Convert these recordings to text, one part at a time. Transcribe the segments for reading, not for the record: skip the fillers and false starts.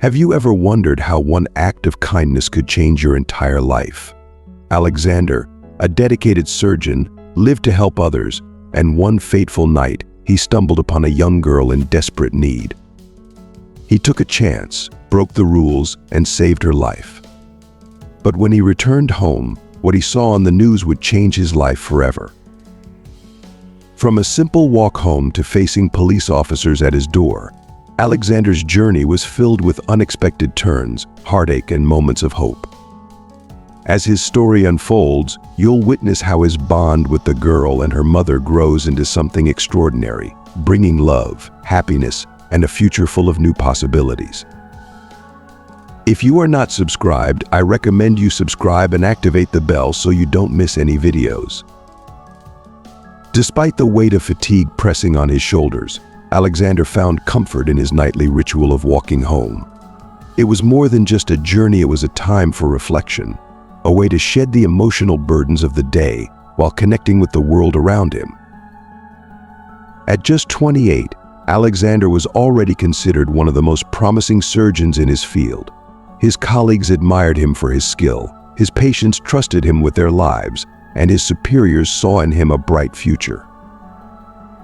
Have you ever wondered how one act of kindness could change your entire life? Alexander, a dedicated surgeon, lived to help others, and one fateful night, he stumbled upon a young girl in desperate need. He took a chance, broke the rules, and saved her life. But when he returned home, what he saw on the news would change his life forever. From a simple walk home to facing police officers at his door, Alexander's journey was filled with unexpected turns, heartache, and moments of hope. As his story unfolds, you'll witness how his bond with the girl and her mother grows into something extraordinary, bringing love, happiness, and a future full of new possibilities. If you are not subscribed, I recommend you subscribe and activate the bell so you don't miss any videos. Despite the weight of fatigue pressing on his shoulders, Alexander found comfort in his nightly ritual of walking home. It was more than just a journey, it was a time for reflection, a way to shed the emotional burdens of the day while connecting with the world around him. At just 28, Alexander was already considered one of the most promising surgeons in his field. His colleagues admired him for his skill, his patients trusted him with their lives, and his superiors saw in him a bright future.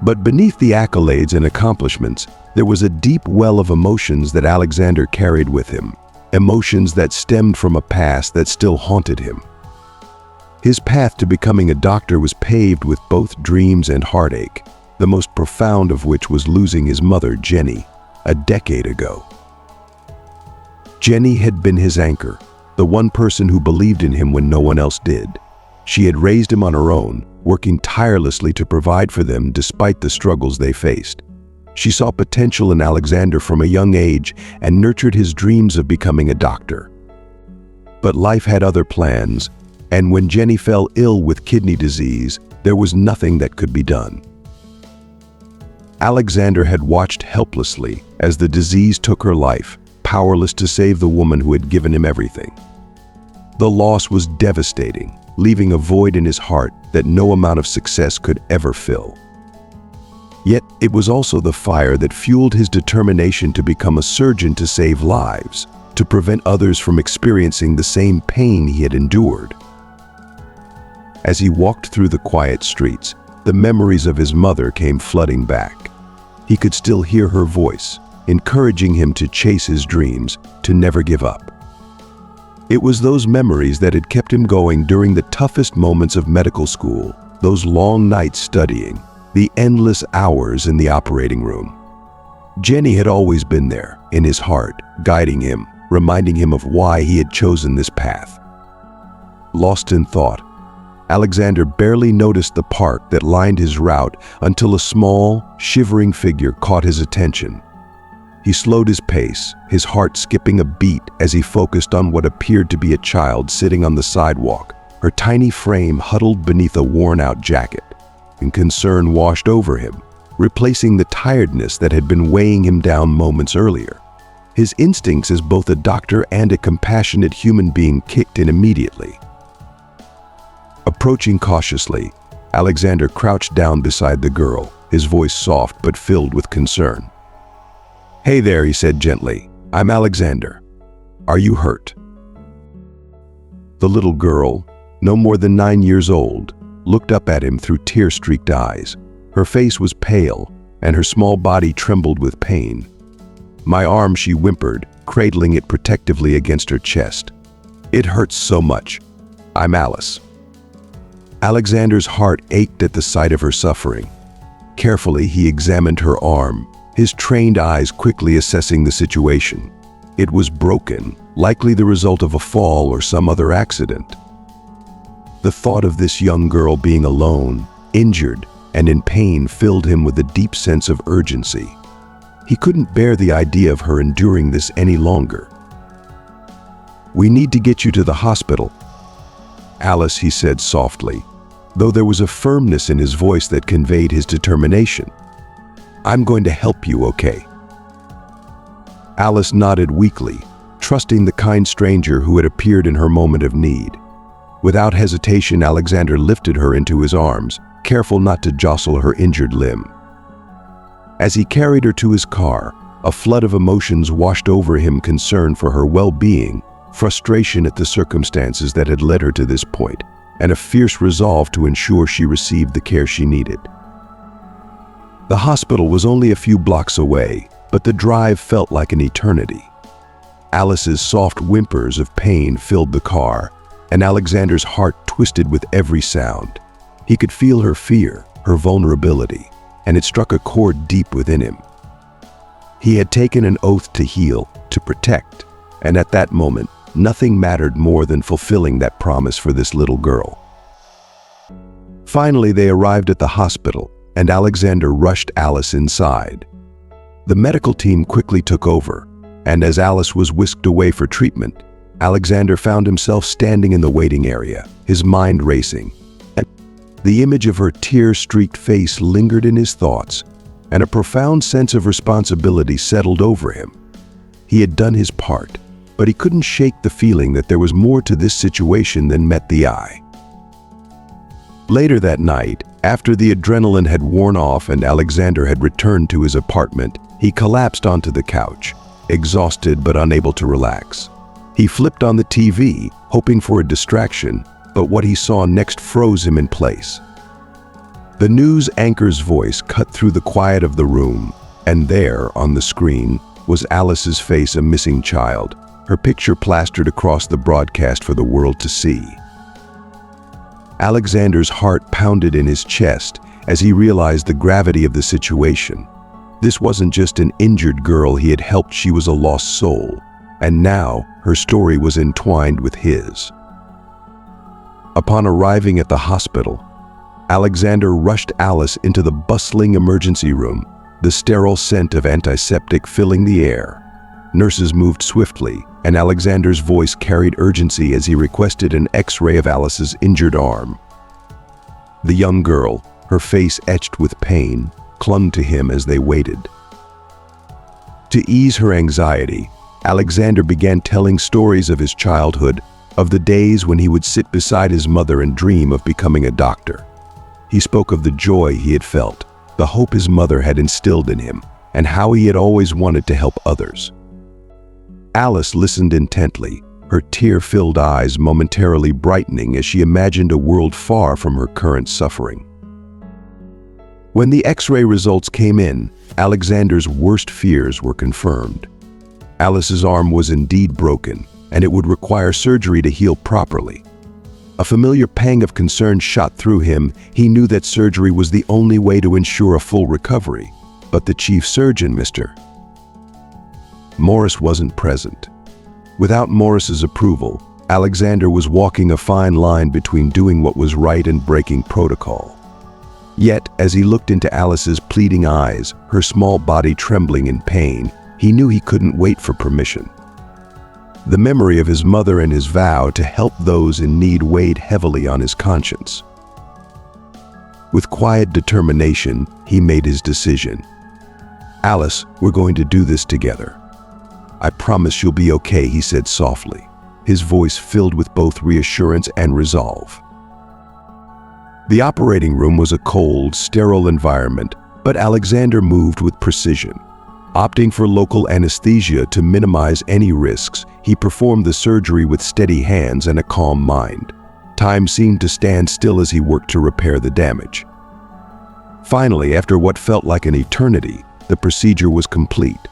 But beneath the accolades and accomplishments, there was a deep well of emotions that Alexander carried with him, emotions that stemmed from a past that still haunted him. His path to becoming a doctor was paved with both dreams and heartache, the most profound of which was losing his mother, Jenny, a decade ago. Jenny had been his anchor, the one person who believed in him when no one else did. She had raised him on her own, working tirelessly to provide for them despite the struggles they faced. She saw potential in Alexander from a young age and nurtured his dreams of becoming a doctor. But life had other plans, and when Jenny fell ill with kidney disease, there was nothing that could be done. Alexander had watched helplessly as the disease took her life, powerless to save the woman who had given him everything. The loss was devastating, leaving a void in his heart that no amount of success could ever fill. Yet it was also the fire that fueled his determination to become a surgeon to save lives, to prevent others from experiencing the same pain he had endured. As he walked through the quiet streets, the memories of his mother came flooding back. He could still hear her voice, encouraging him to chase his dreams, to never give up. It was those memories that had kept him going during the toughest moments of medical school, those long nights studying, the endless hours in the operating room. Jenny had always been there, in his heart, guiding him, reminding him of why he had chosen this path. Lost in thought, Alexander barely noticed the park that lined his route until a small, shivering figure caught his attention. He slowed his pace, his heart skipping a beat as he focused on what appeared to be a child sitting on the sidewalk, her tiny frame huddled beneath a worn-out jacket. And concern washed over him, replacing the tiredness that had been weighing him down moments earlier. His instincts as both a doctor and a compassionate human being kicked in immediately. Approaching cautiously, Alexander crouched down beside the girl, his voice soft but filled with concern. "Hey there," he said gently. "I'm Alexander. Are you hurt?" The little girl, no more than 9 years old, looked up at him through tear-streaked eyes. Her face was pale, and her small body trembled with pain. "My arm," she whimpered, cradling it protectively against her chest. "It hurts so much. I'm Alice." Alexander's heart ached at the sight of her suffering. Carefully, he examined her arm, his trained eyes quickly assessing the situation. It was broken, likely the result of a fall or some other accident. The thought of this young girl being alone, injured, and in pain filled him with a deep sense of urgency. He couldn't bear the idea of her enduring this any longer. "We need to get you to the hospital, Alice," he said softly, though there was a firmness in his voice that conveyed his determination. "I'm going to help you, okay?" Alice nodded weakly, trusting the kind stranger who had appeared in her moment of need. Without hesitation, Alexander lifted her into his arms, careful not to jostle her injured limb. As he carried her to his car, A flood of emotions washed over him: concern for her well-being, frustration at the circumstances that had led her to this point, and a fierce resolve to ensure she received the care she needed. The hospital was only a few blocks away, but the drive felt like an eternity. Alice's soft whimpers of pain filled the car, and Alexander's heart twisted with every sound. He could feel her fear, her vulnerability, and it struck a chord deep within him. He had taken an oath to heal, to protect, and at that moment, nothing mattered more than fulfilling that promise for this little girl. Finally, they arrived at the hospital, and Alexander rushed Alice inside. The medical team quickly took over, and as Alice was whisked away for treatment, Alexander found himself standing in the waiting area, his mind racing. The image of her tear-streaked face lingered in his thoughts, and a profound sense of responsibility settled over him. He had done his part, but he couldn't shake the feeling that there was more to this situation than met the eye. Later that night, after the adrenaline had worn off and Alexander had returned to his apartment, he collapsed onto the couch, exhausted but unable to relax. He flipped on the TV, hoping for a distraction, but what he saw next froze him in place. The news anchor's voice cut through the quiet of the room, and there, on the screen, was Alice's face, a missing child, her picture plastered across the broadcast for the world to see. Alexander's heart pounded in his chest as he realized the gravity of the situation. This wasn't just an injured girl he had helped, she was a lost soul, and now her story was entwined with his. Upon arriving at the hospital, Alexander rushed Alice into the bustling emergency room, the sterile scent of antiseptic filling the air. Nurses moved swiftly, and Alexander's voice carried urgency as he requested an X-ray of Alice's injured arm. The young girl, her face etched with pain, clung to him as they waited. To ease her anxiety, Alexander began telling stories of his childhood, of the days when he would sit beside his mother and dream of becoming a doctor. He spoke of the joy he had felt, the hope his mother had instilled in him, and how he had always wanted to help others. Alice listened intently, her tear-filled eyes momentarily brightening as she imagined a world far from her current suffering. When the X-ray results came in, Alexander's worst fears were confirmed. Alice's arm was indeed broken, and it would require surgery to heal properly. A familiar pang of concern shot through him. He knew that surgery was the only way to ensure a full recovery, but the chief surgeon, Mr. Morris, wasn't present. Without Morris's approval, Alexander was walking a fine line between doing what was right and breaking protocol. Yet, as he looked into Alice's pleading eyes, her small body trembling in pain, he knew he couldn't wait for permission. The memory of his mother and his vow to help those in need weighed heavily on his conscience. With quiet determination, he made his decision. "Alice, we're going to do this together. I promise you'll be okay," he said softly, his voice filled with both reassurance and resolve. The operating room was a cold, sterile environment, but Alexander moved with precision. Opting for local anesthesia to minimize any risks, he performed the surgery with steady hands and a calm mind. Time seemed to stand still as he worked to repair the damage. Finally, after what felt like an eternity, the procedure was complete.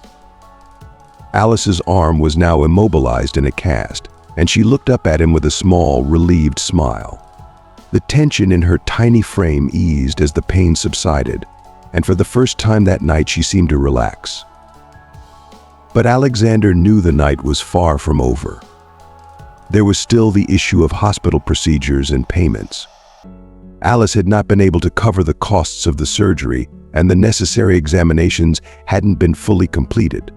Alice's arm was now immobilized in a cast, and she looked up at him with a small, relieved smile. The tension in her tiny frame eased as the pain subsided, and for the first time that night she seemed to relax. But Alexander knew the night was far from over. There was still the issue of hospital procedures and payments. Alice had not been able to cover the costs of the surgery, and the necessary examinations hadn't been fully completed.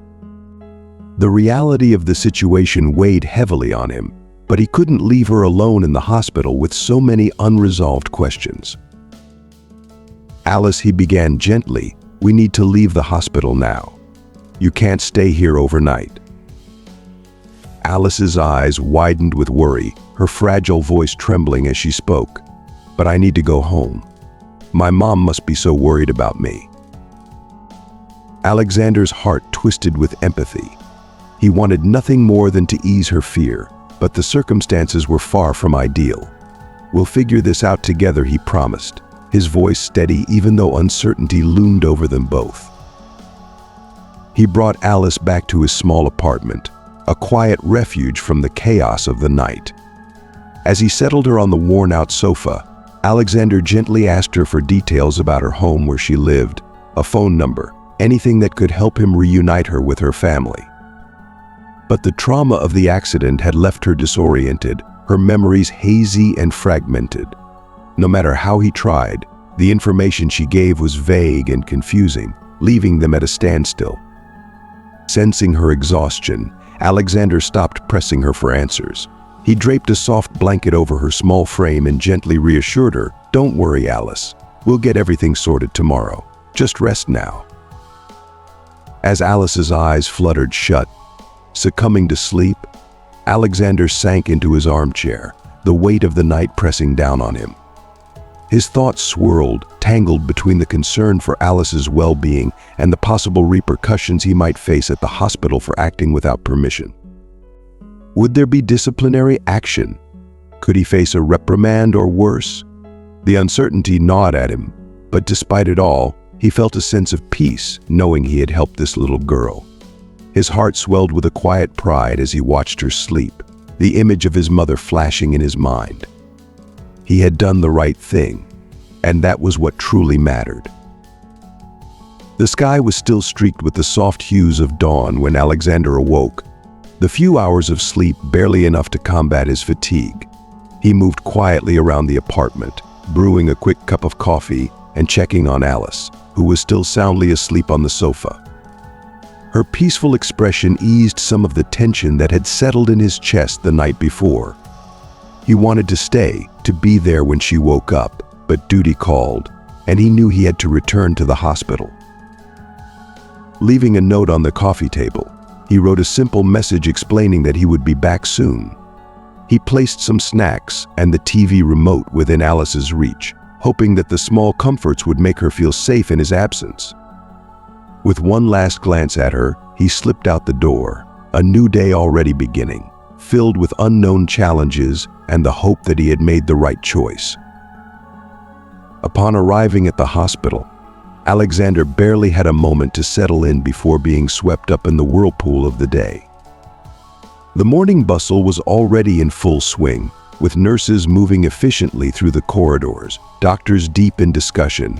The reality of the situation weighed heavily on him, but he couldn't leave her alone in the hospital with so many unresolved questions. "Alice," he began gently, "we need to leave the hospital now. You can't stay here overnight." Alice's eyes widened with worry, her fragile voice trembling as she spoke. "But I need to go home. My mom must be so worried about me." Alexander's heart twisted with empathy. He wanted nothing more than to ease her fear, but the circumstances were far from ideal. "We'll figure this out together," he promised, his voice steady even though uncertainty loomed over them both. He brought Alice back to his small apartment, a quiet refuge from the chaos of the night. As he settled her on the worn-out sofa, Alexander gently asked her for details about her home where she lived, a phone number, anything that could help him reunite her with her family. But the trauma of the accident had left her disoriented, her memories hazy and fragmented. No matter how he tried, the information she gave was vague and confusing, leaving them at a standstill. Sensing her exhaustion, Alexander stopped pressing her for answers. He draped a soft blanket over her small frame and gently reassured her, "Don't worry, Alice. We'll get everything sorted tomorrow. Just rest now." As Alice's eyes fluttered shut, succumbing to sleep, Alexander sank into his armchair, the weight of the night pressing down on him. His thoughts swirled, tangled between the concern for Alice's well-being and the possible repercussions he might face at the hospital for acting without permission. Would there be disciplinary action? Could he face a reprimand or worse? The uncertainty gnawed at him, but despite it all, he felt a sense of peace knowing he had helped this little girl. His heart swelled with a quiet pride as he watched her sleep, the image of his mother flashing in his mind. He had done the right thing, and that was what truly mattered. The sky was still streaked with the soft hues of dawn when Alexander awoke, the few hours of sleep barely enough to combat his fatigue. He moved quietly around the apartment, brewing a quick cup of coffee and checking on Alice, who was still soundly asleep on the sofa. Her peaceful expression eased some of the tension that had settled in his chest the night before. He wanted to stay, to be there when she woke up, but duty called, and he knew he had to return to the hospital. Leaving a note on the coffee table, he wrote a simple message explaining that he would be back soon. He placed some snacks and the TV remote within Alice's reach, hoping that the small comforts would make her feel safe in his absence. With one last glance at her, he slipped out the door, a new day already beginning, filled with unknown challenges and the hope that he had made the right choice. Upon arriving at the hospital, Alexander barely had a moment to settle in before being swept up in the whirlpool of the day. The morning bustle was already in full swing, with nurses moving efficiently through the corridors, doctors deep in discussion,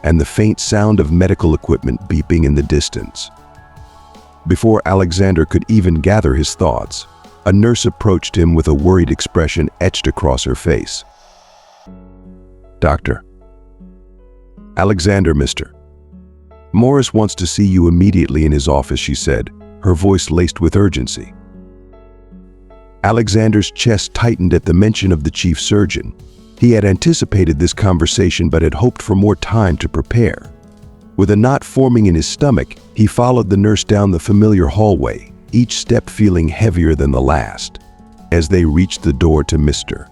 and the faint sound of medical equipment beeping in the distance. Before Alexander could even gather his thoughts, a nurse approached him with a worried expression etched across her face. "Doctor." "Alexander, mister. Morris wants to see you immediately in his office," she said, her voice laced with urgency. Alexander's chest tightened at the mention of the chief surgeon. He had anticipated this conversation but had hoped for more time to prepare. With a knot forming in his stomach, he followed the nurse down the familiar hallway, each step feeling heavier than the last. As they reached the door to Mr.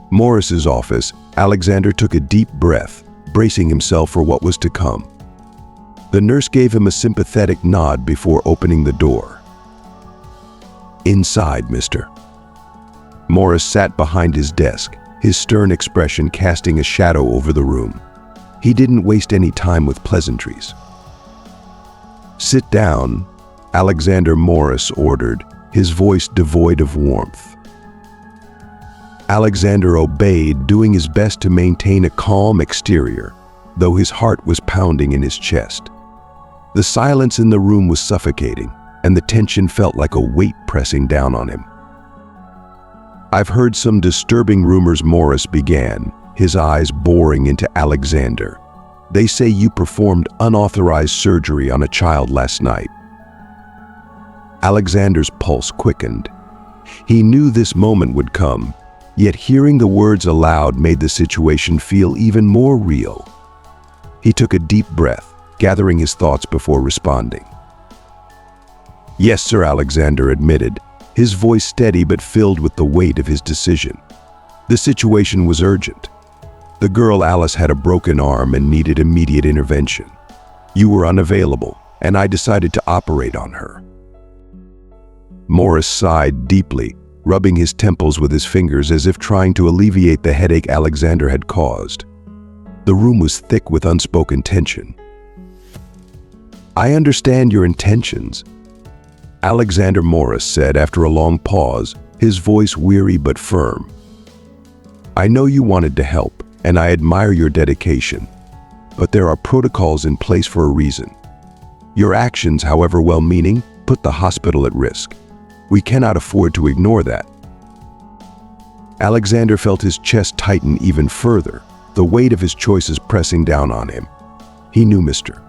Morris's office, Alexander took a deep breath, bracing himself for what was to come. The nurse gave him a sympathetic nod before opening the door. "Inside, mister." Morris sat behind his desk, his stern expression casting a shadow over the room. He didn't waste any time with pleasantries. "Sit down," Alexander Morris ordered, his voice devoid of warmth. Alexander obeyed, doing his best to maintain a calm exterior, though his heart was pounding in his chest. The silence in the room was suffocating, and the tension felt like a weight pressing down on him. "I've heard some disturbing rumors," Morris began, his eyes boring into Alexander. "They say you performed unauthorized surgery on a child last night." Alexander's pulse quickened. He knew this moment would come, yet hearing the words aloud made the situation feel even more real. He took a deep breath, gathering his thoughts before responding. "Yes, sir," Alexander admitted, his voice steady but filled with the weight of his decision. The situation was urgent. The girl Alice had a broken arm and needed immediate intervention. You were unavailable, and I decided to operate on her." Morris sighed deeply, rubbing his temples with his fingers as if trying to alleviate the headache Alexander had caused. The room was thick with unspoken tension. "I understand your intentions," Alexander Morris said after a long pause, his voice weary but firm. "I know you wanted to help, and I admire your dedication. But there are protocols in place for a reason. Your actions, however well-meaning, put the hospital at risk. We cannot afford to ignore that." Alexander felt his chest tighten even further, the weight of his choices pressing down on him. He knew Mr.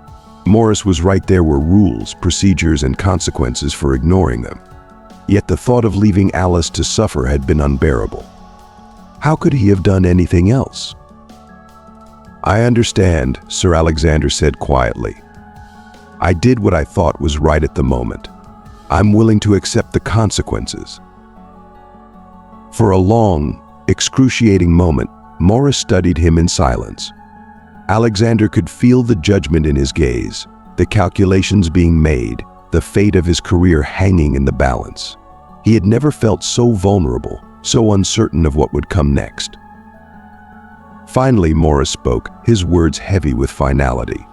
Morris was right. There were rules, procedures, and consequences for ignoring them. Yet the thought of leaving Alice to suffer had been unbearable. How could he have done anything else? "I understand," Sir Alexander said quietly. "I did what I thought was right at the moment. I'm willing to accept the consequences." For a long, excruciating moment, Morris studied him in silence. Alexander could feel the judgment in his gaze, the calculations being made, the fate of his career hanging in the balance. He had never felt so vulnerable, so uncertain of what would come next. Finally, Morris spoke, his words heavy with finality.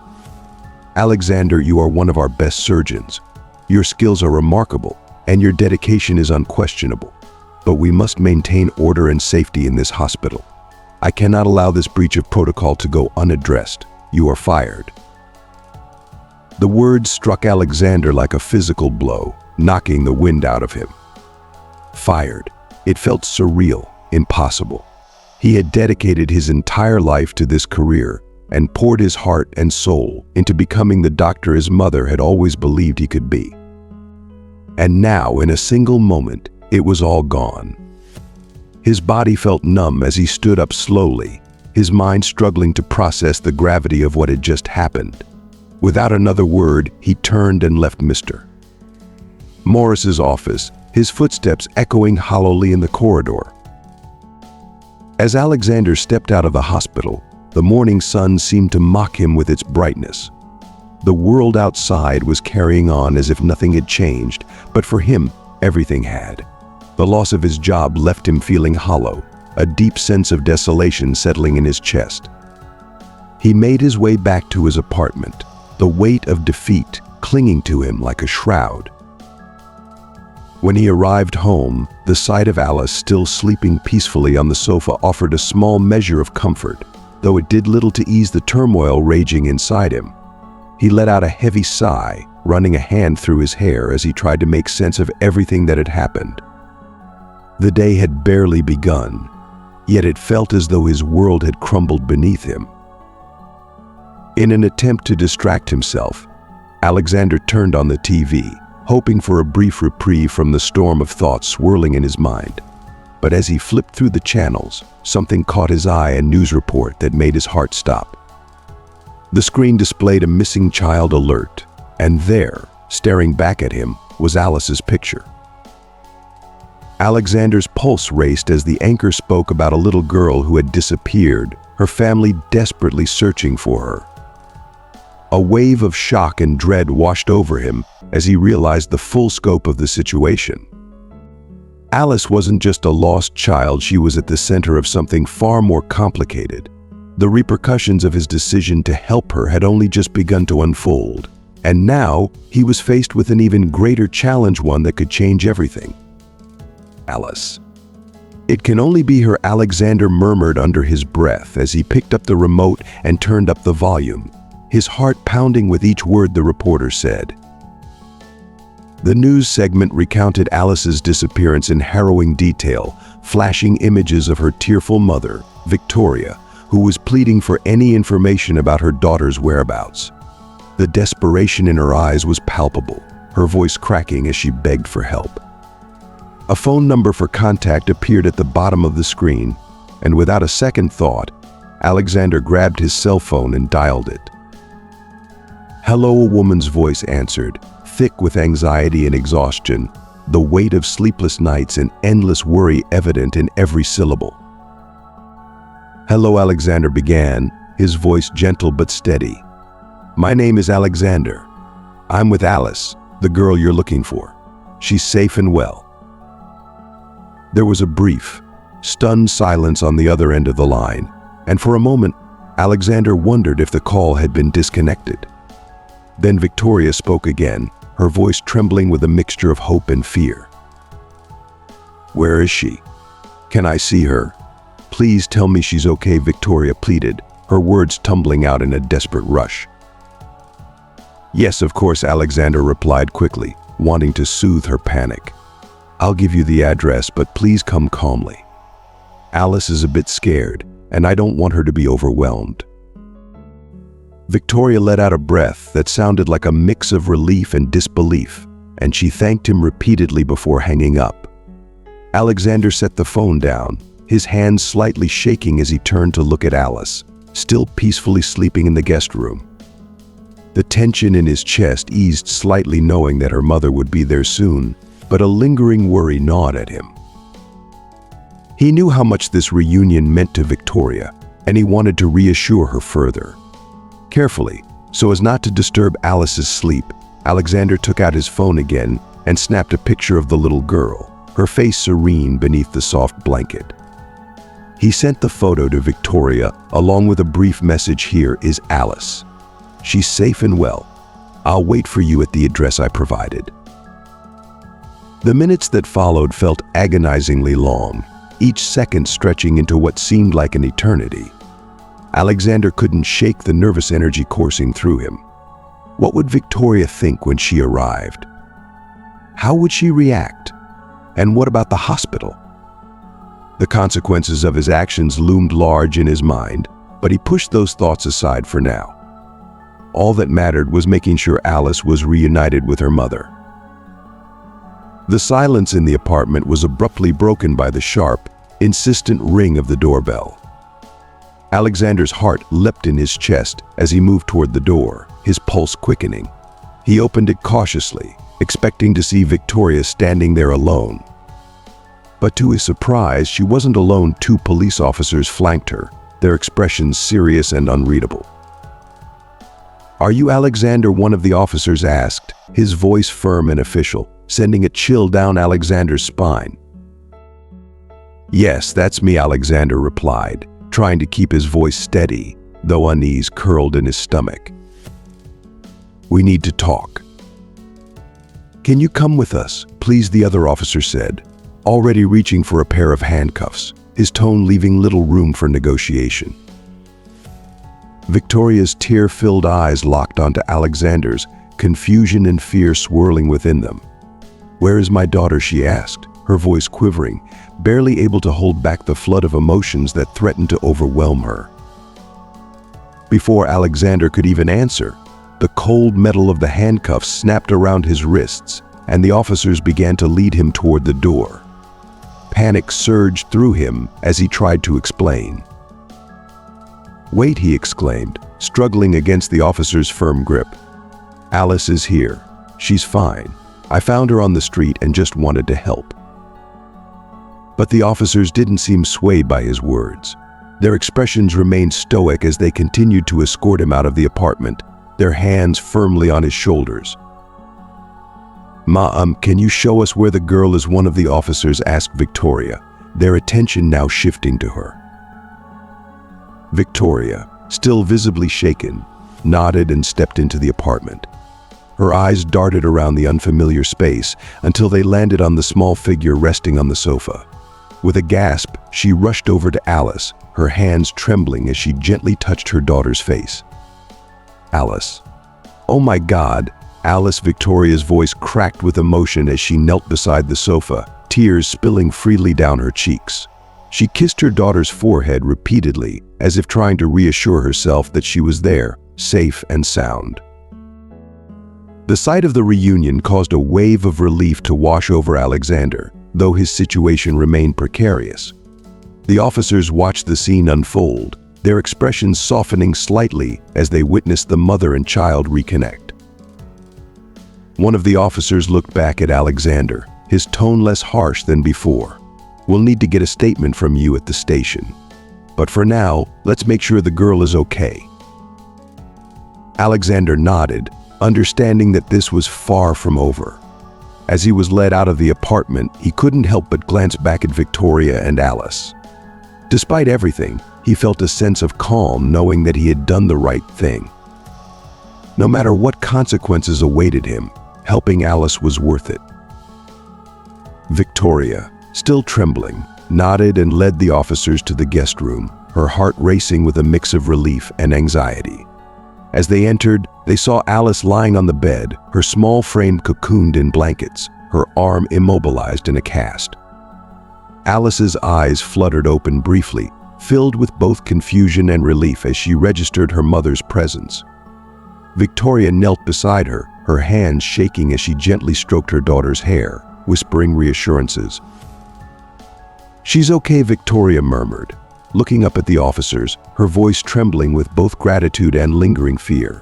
"Alexander, you are one of our best surgeons. Your skills are remarkable, and your dedication is unquestionable. But we must maintain order and safety in this hospital. I cannot allow this breach of protocol to go unaddressed. You are fired." The words struck Alexander like a physical blow, knocking the wind out of him. Fired. It felt surreal, impossible. He had dedicated his entire life to this career and poured his heart and soul into becoming the doctor his mother had always believed he could be. And now, in a single moment, it was all gone. His body felt numb as he stood up slowly, his mind struggling to process the gravity of what had just happened. Without another word, he turned and left Mr. Morris's office, his footsteps echoing hollowly in the corridor. As Alexander stepped out of the hospital, the morning sun seemed to mock him with its brightness. The world outside was carrying on as if nothing had changed, but for him, everything had. The loss of his job left him feeling hollow, a deep sense of desolation settling in his chest. He made his way back to his apartment, the weight of defeat clinging to him like a shroud. When he arrived home, the sight of Alice still sleeping peacefully on the sofa offered a small measure of comfort, though it did little to ease the turmoil raging inside him. He let out a heavy sigh, running a hand through his hair as he tried to make sense of everything that had happened. The day had barely begun, yet it felt as though his world had crumbled beneath him. In an attempt to distract himself, Alexander turned on the TV, hoping for a brief reprieve from the storm of thoughts swirling in his mind. But as he flipped through the channels, something caught his eye, a news report that made his heart stop. The screen displayed a missing child alert, and there, staring back at him, was Alice's picture. Alexander's pulse raced as the anchor spoke about a little girl who had disappeared, her family desperately searching for her. A wave of shock and dread washed over him as he realized the full scope of the situation. Alice wasn't just a lost child, she was at the center of something far more complicated. The repercussions of his decision to help her had only just begun to unfold, and now he was faced with an even greater challenge, one that could change everything. Alice. "It can only be her," Alexander murmured under his breath as he picked up the remote and turned up the volume, his heart pounding with each word the reporter said. The news segment recounted Alice's disappearance in harrowing detail, flashing images of her tearful mother, Victoria, who was pleading for any information about her daughter's whereabouts. The desperation in her eyes was palpable, her voice cracking as she begged for help. A phone number for contact appeared at the bottom of the screen, and without a second thought, Alexander grabbed his cell phone and dialed it. "Hello," a woman's voice answered, thick with anxiety and exhaustion, the weight of sleepless nights and endless worry evident in every syllable. "Hello," Alexander began, his voice gentle but steady. "My name is Alexander. I'm with Alice, the girl you're looking for. She's safe and well." There was a brief, stunned silence on the other end of the line, and for a moment, Alexander wondered if the call had been disconnected. Then Victoria spoke again, her voice trembling with a mixture of hope and fear. "Where is she? Can I see her? Please tell me she's okay," Victoria pleaded, her words tumbling out in a desperate rush. "Yes, of course," Alexander replied quickly, wanting to soothe her panic. "I'll give you the address, but please come calmly. Alice is a bit scared, and I don't want her to be overwhelmed." Victoria let out a breath that sounded like a mix of relief and disbelief, and she thanked him repeatedly before hanging up. Alexander set the phone down, his hands slightly shaking as he turned to look at Alice, still peacefully sleeping in the guest room. The tension in his chest eased slightly knowing that her mother would be there soon, but a lingering worry gnawed at him. He knew how much this reunion meant to Victoria, and he wanted to reassure her further. Carefully, so as not to disturb Alice's sleep, Alexander took out his phone again and snapped a picture of the little girl, her face serene beneath the soft blanket. He sent the photo to Victoria along with a brief message: "Here is Alice. She's safe and well. I'll wait for you at the address I provided." The minutes that followed felt agonizingly long, each second stretching into what seemed like an eternity. Alexander couldn't shake the nervous energy coursing through him. What would Victoria think when she arrived? How would she react? And what about the hospital? The consequences of his actions loomed large in his mind, but he pushed those thoughts aside for now. All that mattered was making sure Alice was reunited with her mother. The silence in the apartment was abruptly broken by the sharp, insistent ring of the doorbell. Alexander's heart leapt in his chest as he moved toward the door, his pulse quickening. He opened it cautiously, expecting to see Victoria standing there alone. But to his surprise, she wasn't alone. 2 police officers flanked her, their expressions serious and unreadable. "Are you Alexander?" one of the officers asked, his voice firm and official, sending a chill down Alexander's spine. "Yes, that's me," Alexander replied, trying to keep his voice steady, though unease curled in his stomach. "We need to talk." "Can you come with us, please?" the other officer said, already reaching for a pair of handcuffs, his tone leaving little room for negotiation. Victoria's tear-filled eyes locked onto Alexander's, confusion and fear swirling within them. "Where is my daughter?" she asked, her voice quivering, barely able to hold back the flood of emotions that threatened to overwhelm her. Before Alexander could even answer, the cold metal of the handcuffs snapped around his wrists, and the officers began to lead him toward the door. Panic surged through him as he tried to explain. "Wait," he exclaimed, struggling against the officer's firm grip. "Alice is here. She's fine. I found her on the street and just wanted to help." But the officers didn't seem swayed by his words. Their expressions remained stoic as they continued to escort him out of the apartment, their hands firmly on his shoulders. Can you show us where the girl is?" one of the officers asked Victoria, their attention now shifting to her. Victoria, still visibly shaken, nodded and stepped into the apartment. Her eyes darted around the unfamiliar space until they landed on the small figure resting on the sofa. With a gasp, she rushed over to Alice, her hands trembling as she gently touched her daughter's face. "Alice. Oh my God." Alice, Victoria's voice cracked with emotion as she knelt beside the sofa, tears spilling freely down her cheeks. She kissed her daughter's forehead repeatedly, as if trying to reassure herself that she was there, safe and sound. The sight of the reunion caused a wave of relief to wash over Alexander, though his situation remained precarious. The officers watched the scene unfold, their expressions softening slightly as they witnessed the mother and child reconnect. One of the officers looked back at Alexander, his tone less harsh than before. "We'll need to get a statement from you at the station. But for now, let's make sure the girl is okay." Alexander nodded, understanding that this was far from over. As he was led out of the apartment, he couldn't help but glance back at Victoria and Alice. Despite everything, he felt a sense of calm knowing that he had done the right thing. No matter what consequences awaited him, helping Alice was worth it. Victoria, still trembling, nodded and led the officers to the guest room, her heart racing with a mix of relief and anxiety. As they entered, they saw Alice lying on the bed, her small frame cocooned in blankets, her arm immobilized in a cast. Alice's eyes fluttered open briefly, filled with both confusion and relief as she registered her mother's presence. Victoria knelt beside her, her hands shaking as she gently stroked her daughter's hair, whispering reassurances. "She's okay," Victoria murmured, looking up at the officers, her voice trembling with both gratitude and lingering fear.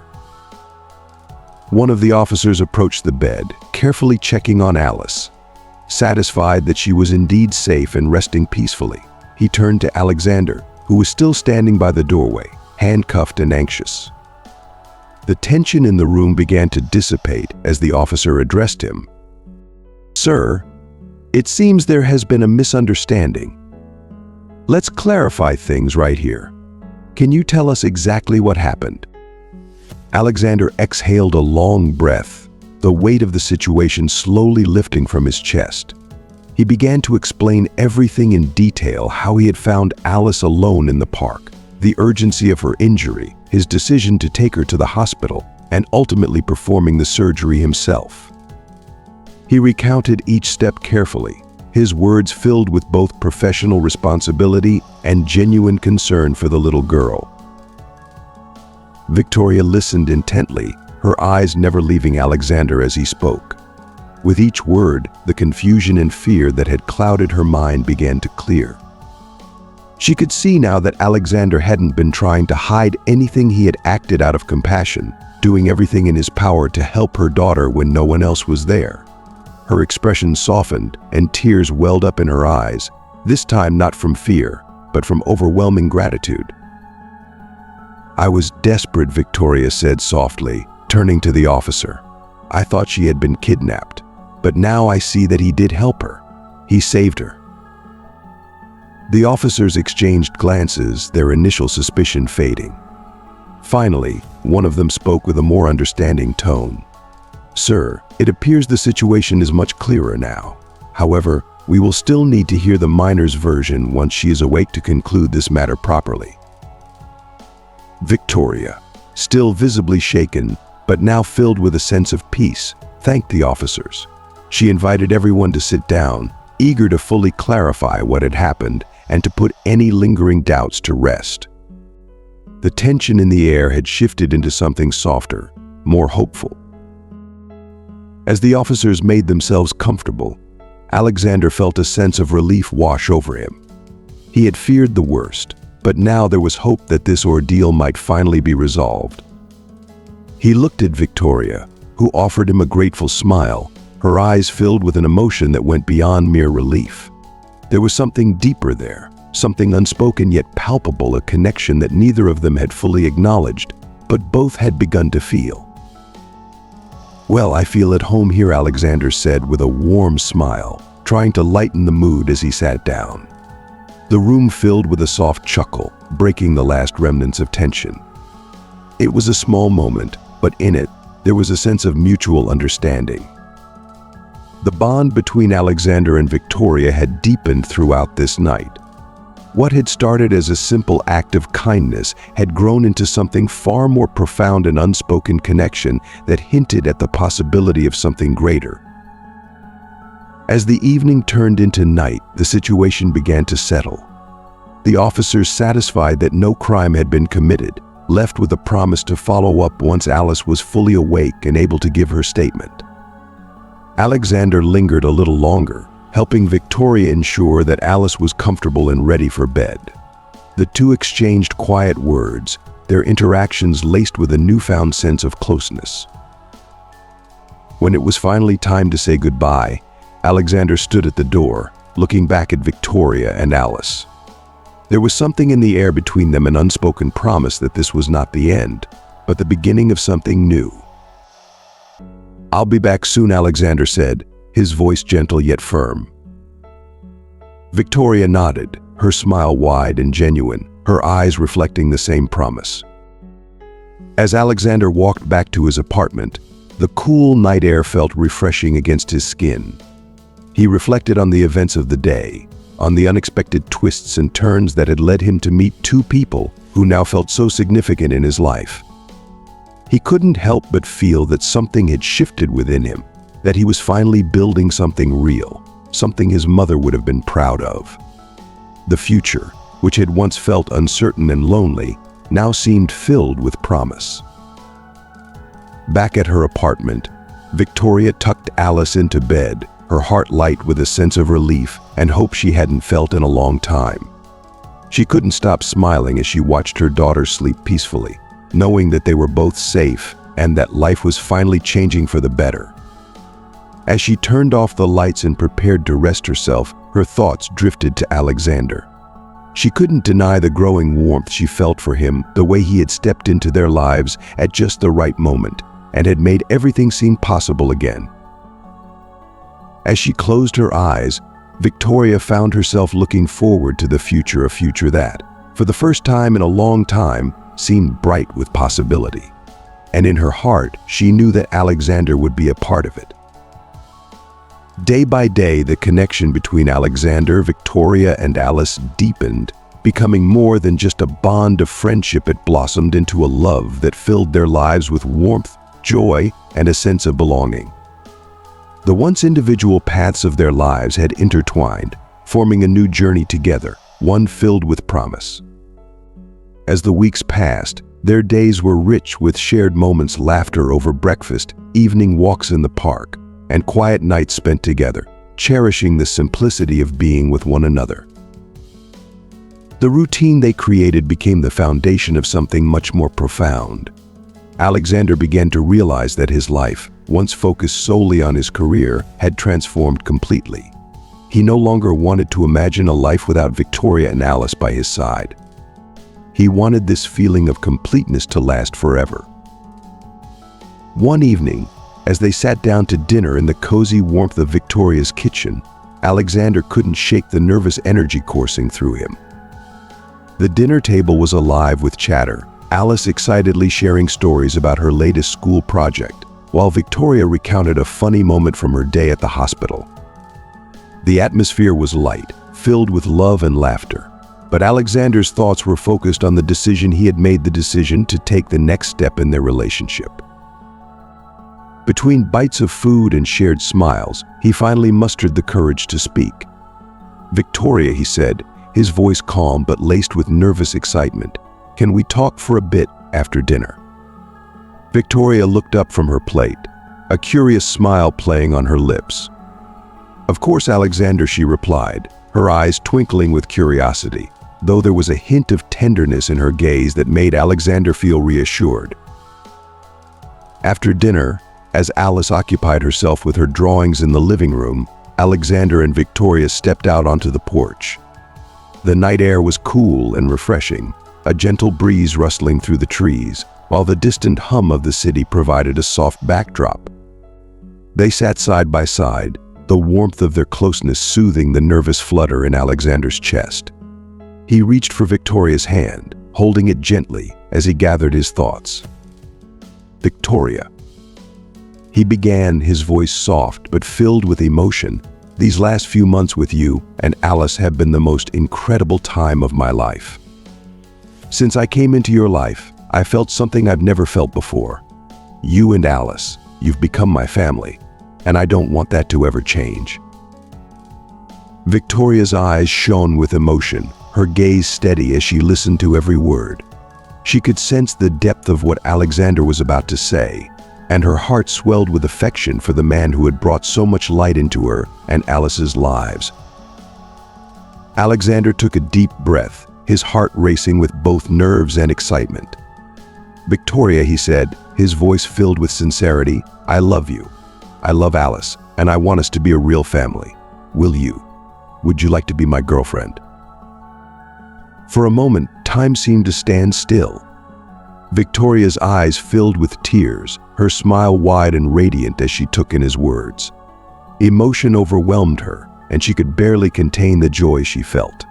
One of the officers approached the bed, carefully checking on Alice. Satisfied that she was indeed safe and resting peacefully, he turned to Alexander, who was still standing by the doorway, handcuffed and anxious. The tension in the room began to dissipate as the officer addressed him. "Sir, it seems there has been a misunderstanding. Let's clarify things right here. Can you tell us exactly what happened?" Alexander exhaled a long breath, the weight of the situation slowly lifting from his chest. He began to explain everything in detail: how he had found Alice alone in the park, the urgency of her injury, his decision to take her to the hospital, and ultimately performing the surgery himself. He recounted each step carefully, his words filled with both professional responsibility and genuine concern for the little girl. Victoria listened intently, her eyes never leaving Alexander as he spoke. With each word, the confusion and fear that had clouded her mind began to clear. She could see now that Alexander hadn't been trying to hide anything. He had acted out of compassion, doing everything in his power to help her daughter when no one else was there. Her expression softened and tears welled up in her eyes, this time not from fear, but from overwhelming gratitude. "I was desperate," Victoria said softly, turning to the officer. "I thought she had been kidnapped, but now I see that he did help her. He saved her." The officers exchanged glances, their initial suspicion fading. Finally, one of them spoke with a more understanding tone. "Sir, it appears the situation is much clearer now. However, we will still need to hear the minor's version once she is awake to conclude this matter properly." Victoria, still visibly shaken, but now filled with a sense of peace, thanked the officers. She invited everyone to sit down, eager to fully clarify what had happened and to put any lingering doubts to rest. The tension in the air had shifted into something softer, more hopeful. As the officers made themselves comfortable, Alexander felt a sense of relief wash over him. He had feared the worst, but now there was hope that this ordeal might finally be resolved. He looked at Victoria, who offered him a grateful smile, her eyes filled with an emotion that went beyond mere relief. There was something deeper there, something unspoken yet palpable, a connection that neither of them had fully acknowledged, but both had begun to feel. "Well, I feel at home here," Alexander said with a warm smile, trying to lighten the mood as he sat down. The room filled with a soft chuckle, breaking the last remnants of tension. It was a small moment, but in it, there was a sense of mutual understanding. The bond between Alexander and Victoria had deepened throughout this night. What had started as a simple act of kindness had grown into something far more profound, an unspoken connection that hinted at the possibility of something greater. As the evening turned into night, the situation began to settle. The officers, satisfied that no crime had been committed, left with a promise to follow up once Alice was fully awake and able to give her statement. Alexander lingered a little longer, helping Victoria ensure that Alice was comfortable and ready for bed. The two exchanged quiet words, their interactions laced with a newfound sense of closeness. When it was finally time to say goodbye, Alexander stood at the door, looking back at Victoria and Alice. There was something in the air between them, an unspoken promise that this was not the end, but the beginning of something new. "I'll be back soon," Alexander said, his voice gentle yet firm. Victoria nodded, her smile wide and genuine, her eyes reflecting the same promise. As Alexander walked back to his apartment, the cool night air felt refreshing against his skin. He reflected on the events of the day, on the unexpected twists and turns that had led him to meet two people who now felt so significant in his life. He couldn't help but feel that something had shifted within him, that he was finally building something real, something his mother would have been proud of. The future, which had once felt uncertain and lonely, now seemed filled with promise. Back at her apartment, Victoria tucked Alice into bed, her heart light with a sense of relief and hope she hadn't felt in a long time. She couldn't stop smiling as she watched her daughter sleep peacefully, knowing that they were both safe and that life was finally changing for the better. As she turned off the lights and prepared to rest herself, her thoughts drifted to Alexander. She couldn't deny the growing warmth she felt for him, the way he had stepped into their lives at just the right moment and had made everything seem possible again. As she closed her eyes, Victoria found herself looking forward to the future, a future that, for the first time in a long time, seemed bright with possibility. And in her heart, she knew that Alexander would be a part of it. Day by day, the connection between Alexander, Victoria, and Alice deepened, becoming more than just a bond of friendship. It blossomed into a love that filled their lives with warmth, joy, and a sense of belonging. The once individual paths of their lives had intertwined, forming a new journey together, one filled with promise. As the weeks passed, their days were rich with shared moments, laughter over breakfast, evening walks in the park, and quiet nights spent together, cherishing the simplicity of being with one another. The routine they created became the foundation of something much more profound. Alexander began to realize that his life, once focused solely on his career, had transformed completely. He no longer wanted to imagine a life without Victoria and Alice by his side. He wanted this feeling of completeness to last forever. One evening, as they sat down to dinner in the cozy warmth of Victoria's kitchen, Alexander couldn't shake the nervous energy coursing through him. The dinner table was alive with chatter, Alice excitedly sharing stories about her latest school project, while Victoria recounted a funny moment from her day at the hospital. The atmosphere was light, filled with love and laughter, but Alexander's thoughts were focused on the decision he had made, the decision to take the next step in their relationship. Between bites of food and shared smiles, he finally mustered the courage to speak. "Victoria," he said, his voice calm but laced with nervous excitement, "can we talk for a bit after dinner?" Victoria looked up from her plate, a curious smile playing on her lips. "Of course, Alexander," she replied, her eyes twinkling with curiosity, though there was a hint of tenderness in her gaze that made Alexander feel reassured. After dinner, as Alice occupied herself with her drawings in the living room, Alexander and Victoria stepped out onto the porch. The night air was cool and refreshing, a gentle breeze rustling through the trees, while the distant hum of the city provided a soft backdrop. They sat side by side, the warmth of their closeness soothing the nervous flutter in Alexander's chest. He reached for Victoria's hand, holding it gently as he gathered his thoughts. "Victoria," he began, his voice soft but filled with emotion, "these last few months with you and Alice have been the most incredible time of my life. Since I came into your life, I felt something I've never felt before. You and Alice, you've become my family, and I don't want that to ever change." Victoria's eyes shone with emotion, her gaze steady as she listened to every word. She could sense the depth of what Alexander was about to say, and her heart swelled with affection for the man who had brought so much light into her and Alice's lives. Alexander took a deep breath, his heart racing with both nerves and excitement. "Victoria," he said, his voice filled with sincerity, "I love you. I love Alice, and I want us to be a real family. Will you? Would you like to be my girlfriend?" For a moment, time seemed to stand still. Victoria's eyes filled with tears, her smile wide and radiant as she took in his words. Emotion overwhelmed her, and she could barely contain the joy she felt.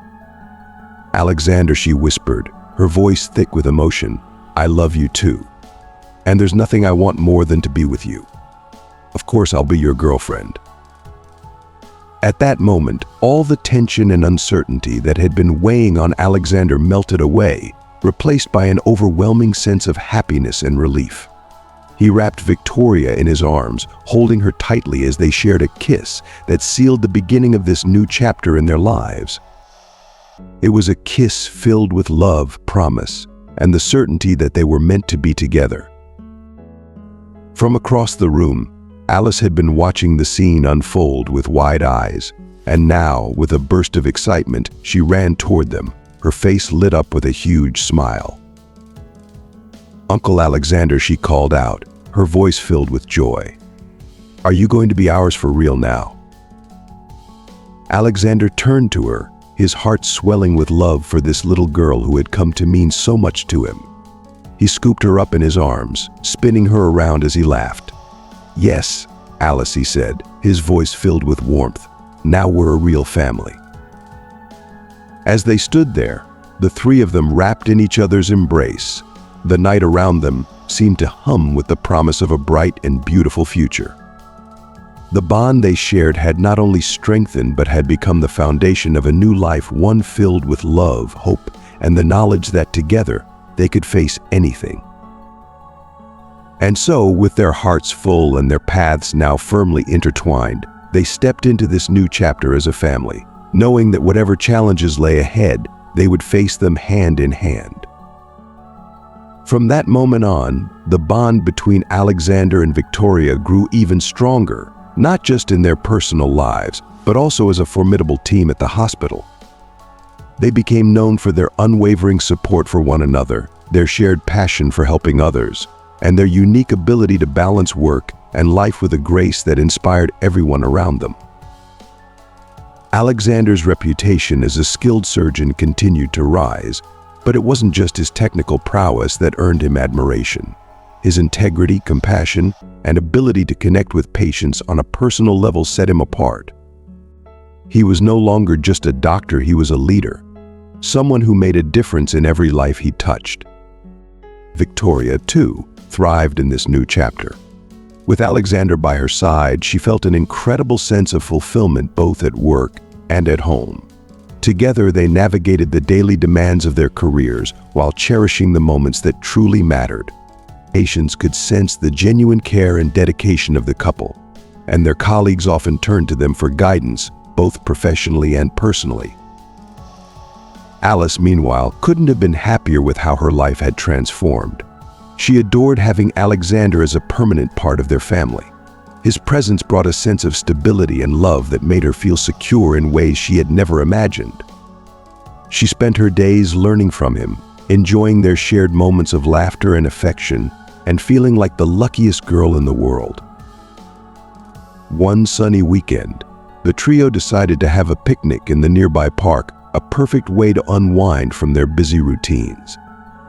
"Alexander," she whispered, her voice thick with emotion, "I love you too. And there's nothing I want more than to be with you. Of course, I'll be your girlfriend." At that moment, all the tension and uncertainty that had been weighing on Alexander melted away, replaced by an overwhelming sense of happiness and relief. He wrapped Victoria in his arms, holding her tightly as they shared a kiss that sealed the beginning of this new chapter in their lives. It was a kiss filled with love, promise, and the certainty that they were meant to be together. From across the room, Alice had been watching the scene unfold with wide eyes, and now, with a burst of excitement, she ran toward them, her face lit up with a huge smile. "Uncle Alexander," she called out, her voice filled with joy. "Are you going to be ours for real now?" Alexander turned to her, his heart swelling with love for this little girl who had come to mean so much to him. He scooped her up in his arms, spinning her around as he laughed. "Yes, Alice," he said, his voice filled with warmth. "Now we're a real family." As they stood there, the three of them wrapped in each other's embrace, the night around them seemed to hum with the promise of a bright and beautiful future. The bond they shared had not only strengthened but had become the foundation of a new life, one filled with love, hope, and the knowledge that together they could face anything. And so, with their hearts full and their paths now firmly intertwined, they stepped into this new chapter as a family, knowing that whatever challenges lay ahead, they would face them hand in hand. From that moment on, the bond between Alexander and Victoria grew even stronger, not just in their personal lives, but also as a formidable team at the hospital. They became known for their unwavering support for one another, their shared passion for helping others, and their unique ability to balance work and life with a grace that inspired everyone around them. Alexander's reputation as a skilled surgeon continued to rise, but it wasn't just his technical prowess that earned him admiration. His integrity, compassion, and ability to connect with patients on a personal level set him apart. He was no longer just a doctor, he was a leader, someone who made a difference in every life he touched. Victoria, too, thrived in this new chapter. With Alexander by her side, she felt an incredible sense of fulfillment both at work and at home. Together, they navigated the daily demands of their careers while cherishing the moments that truly mattered. Patients could sense the genuine care and dedication of the couple, and their colleagues often turned to them for guidance, both professionally and personally. Alice, meanwhile, couldn't have been happier with how her life had transformed. She adored having Alexander as a permanent part of their family. His presence brought a sense of stability and love that made her feel secure in ways she had never imagined. She spent her days learning from him, enjoying their shared moments of laughter and affection, and feeling like the luckiest girl in the world. One sunny weekend, the trio decided to have a picnic in the nearby park, a perfect way to unwind from their busy routines.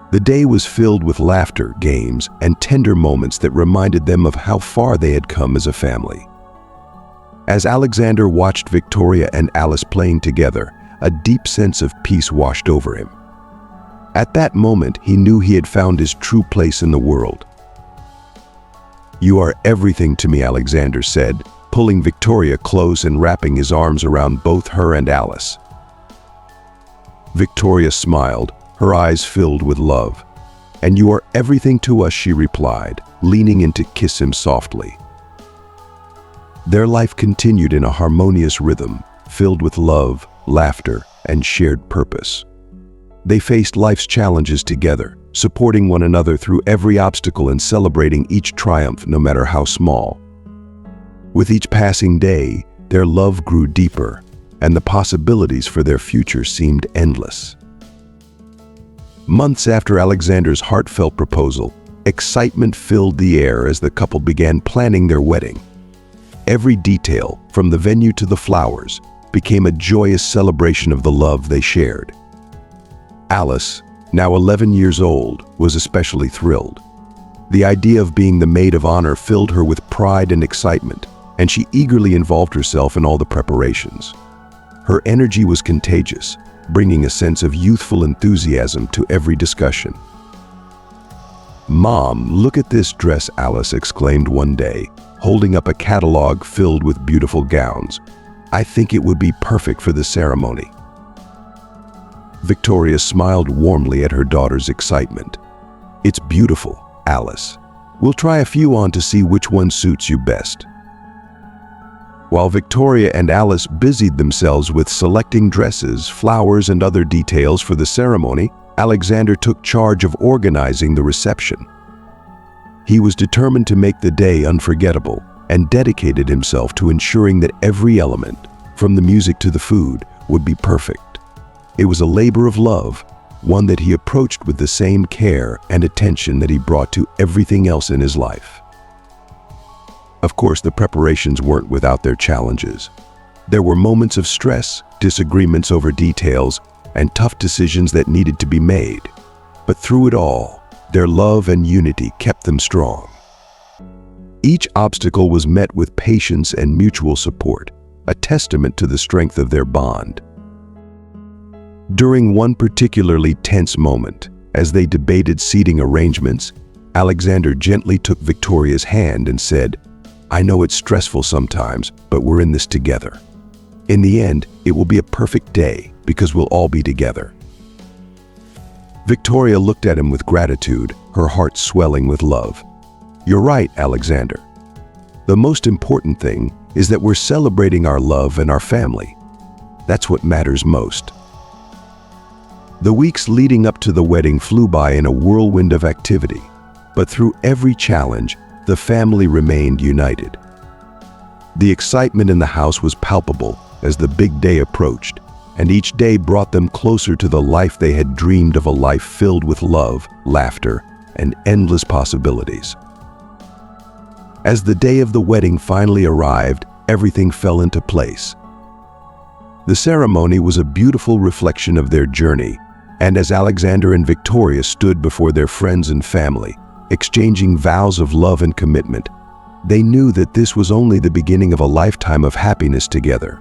The day was filled with laughter, games, and tender moments that reminded them of how far they had come as a family. As Alexander watched Victoria and Alice playing together, a deep sense of peace washed over him. At that moment, he knew he had found his true place in the world. "You are everything to me," Alexander said, pulling Victoria close and wrapping his arms around both her and Alice. Victoria smiled, her eyes filled with love. "And you are everything to us," she replied, leaning in to kiss him softly. Their life continued in a harmonious rhythm, filled with love, laughter, and shared purpose. They faced life's challenges together, supporting one another through every obstacle and celebrating each triumph, no matter how small. With each passing day, their love grew deeper, and the possibilities for their future seemed endless. Months after Alexander's heartfelt proposal, excitement filled the air as the couple began planning their wedding. Every detail, from the venue to the flowers, became a joyous celebration of the love they shared. Alice, now 11 years old, was especially thrilled. The idea of being the maid of honor filled her with pride and excitement, and she eagerly involved herself in all the preparations. Her energy was contagious, bringing a sense of youthful enthusiasm to every discussion. "Mom, look at this dress," Alice exclaimed one day, holding up a catalog filled with beautiful gowns. "I think it would be perfect for the ceremony." Victoria smiled warmly at her daughter's excitement. "It's beautiful, Alice. We'll try a few on to see which one suits you best." While Victoria and Alice busied themselves with selecting dresses, flowers, and other details for the ceremony, Alexander took charge of organizing the reception. He was determined to make the day unforgettable and dedicated himself to ensuring that every element, from the music to the food, would be perfect. It was a labor of love, one that he approached with the same care and attention that he brought to everything else in his life. Of course, the preparations weren't without their challenges. There were moments of stress, disagreements over details, and tough decisions that needed to be made. But through it all, their love and unity kept them strong. Each obstacle was met with patience and mutual support, a testament to the strength of their bond. During one particularly tense moment, as they debated seating arrangements, Alexander gently took Victoria's hand and said, "I know it's stressful sometimes, but we're in this together. In the end, it will be a perfect day because we'll all be together." Victoria looked at him with gratitude, her heart swelling with love. "You're right, Alexander. The most important thing is that we're celebrating our love and our family. That's what matters most." The weeks leading up to the wedding flew by in a whirlwind of activity, but through every challenge, the family remained united. The excitement in the house was palpable as the big day approached, and each day brought them closer to the life they had dreamed of, a life filled with love, laughter, and endless possibilities. As the day of the wedding finally arrived, everything fell into place. The ceremony was a beautiful reflection of their journey, and as Alexander and Victoria stood before their friends and family, exchanging vows of love and commitment, they knew that this was only the beginning of a lifetime of happiness together.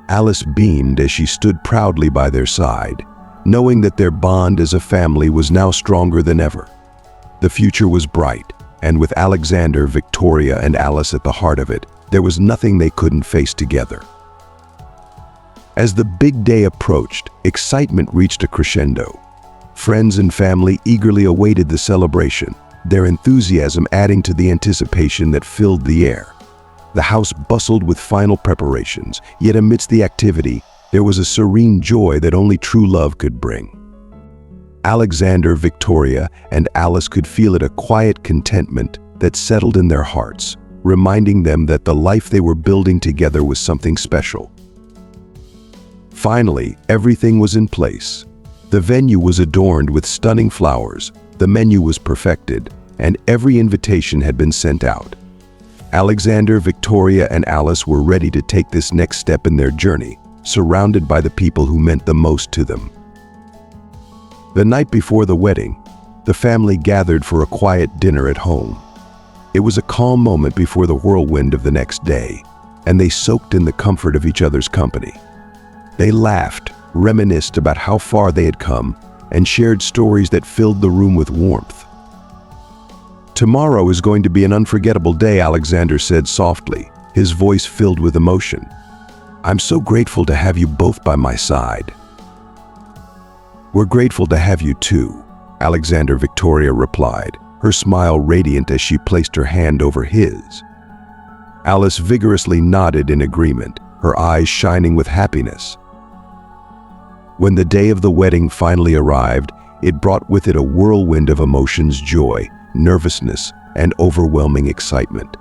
Alice beamed as she stood proudly by their side, knowing that their bond as a family was now stronger than ever. The future was bright, and with Alexander, Victoria, and Alice at the heart of it, there was nothing they couldn't face together. As the big day approached, excitement reached a crescendo. Friends and family eagerly awaited the celebration, their enthusiasm adding to the anticipation that filled the air. The house bustled with final preparations, yet amidst the activity, there was a serene joy that only true love could bring. Alexander, Victoria, and Alice could feel it, a quiet contentment that settled in their hearts, reminding them that the life they were building together was something special. Finally, everything was in place. The venue was adorned with stunning flowers, the menu was perfected, and every invitation had been sent out. Alexander, Victoria, and Alice were ready to take this next step in their journey, surrounded by the people who meant the most to them. The night before the wedding, the family gathered for a quiet dinner at home. It was a calm moment before the whirlwind of the next day, and they soaked in the comfort of each other's company. They laughed, reminisced about how far they had come, and shared stories that filled the room with warmth. "Tomorrow is going to be an unforgettable day," Alexander said softly, his voice filled with emotion. "I'm so grateful to have you both by my side." "We're grateful to have you too," Alexander, Victoria replied, her smile radiant as she placed her hand over his. Alice vigorously nodded in agreement, her eyes shining with happiness. When the day of the wedding finally arrived, it brought with it a whirlwind of emotions: joy, nervousness, and overwhelming excitement.